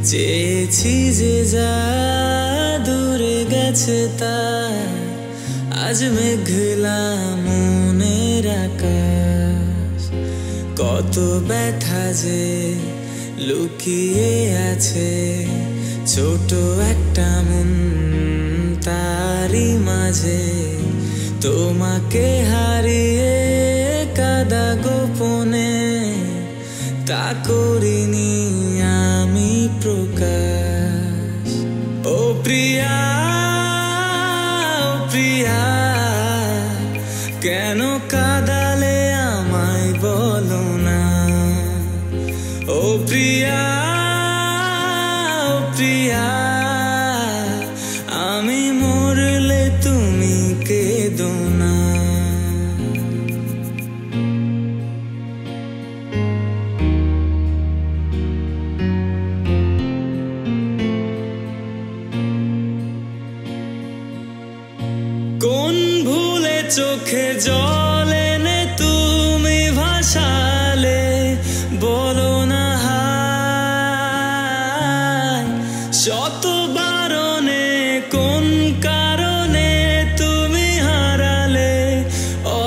চেয়েছি যে যা দূরে গেছে তা আজ মেঘলা মনের আকাশ। কত ব্যথা যে লুকিয়ে আছে ছোট একটা মন, তারই মাঝে তোমাকে হারিয়ে কাদা গোপনে তা করিনি আমি প্রকাশ। ও প্রিয়া, ও প্রিয়া, কেন কাঁদালে আমায় বলো না। ও প্রিয়া, ও প্রিয়া, আমি মরলে তুমি কেঁদো না। কোন ভুলে চোখে জল এনে তুমি ভাসালে বলো না হায়। শত বারণে কোন কারণে তুমি হারালে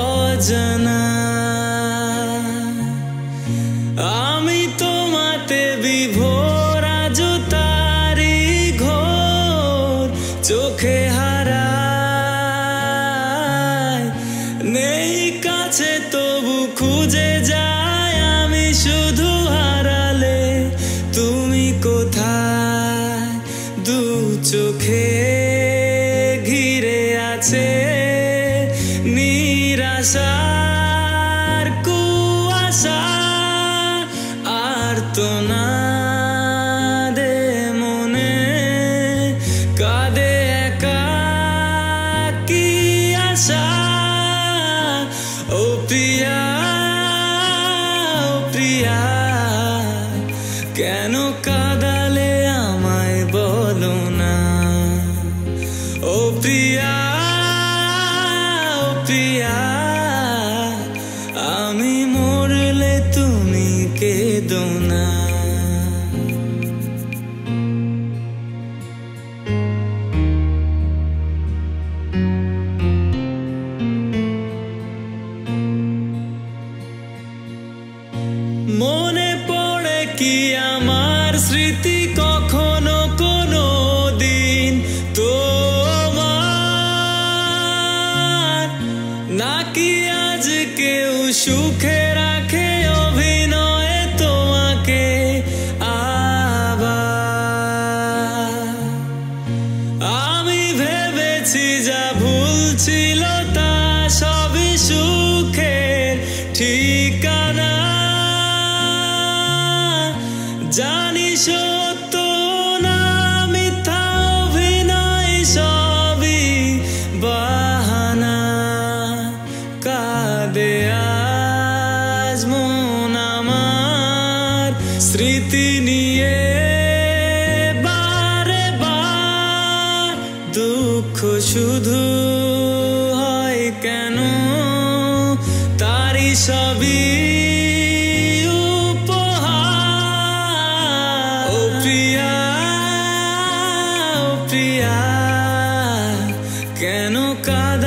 অজানা। আমি তোমাতে বিভোর আজ তারি ঘোর চোখে হারায়। নেই কাছে তবু খুঁজে যায় আমি শুধু হারালে তুমি কোথায়। দু চোখে ঘিরে আছে নিরাশার কুয়াশা, আর তো না দে মনে কাঁদে একাকী আশা। ও প্রিয়া, ও প্রিয়া, কেন কাঁদালে আমায় বলো না। ও প্রিয়া, ও প্রিয়া, আমি মরলে তুমি কেঁদো না। মনে পড়ে কি আমার স্মৃতি কখনো কোনো দিন তোমার, নাকি আজ কেউ সুখে রাখে অভিনয়ে তোমাকে আবার। আমি ভেবেছি যা ভুল ছিল তা সবই সুখের ঠিকানা। জানি সত্য না মিথ্যা অভিনয় সবই বাহানা। কাঁদে আজ মন আমার স্মৃতি নিয়ে বারে বার। দুঃখ শুধু হয় কেন তারি সবই উপহার। ও প্রিয়া, ও প্রিয়া, কেন কাঁদা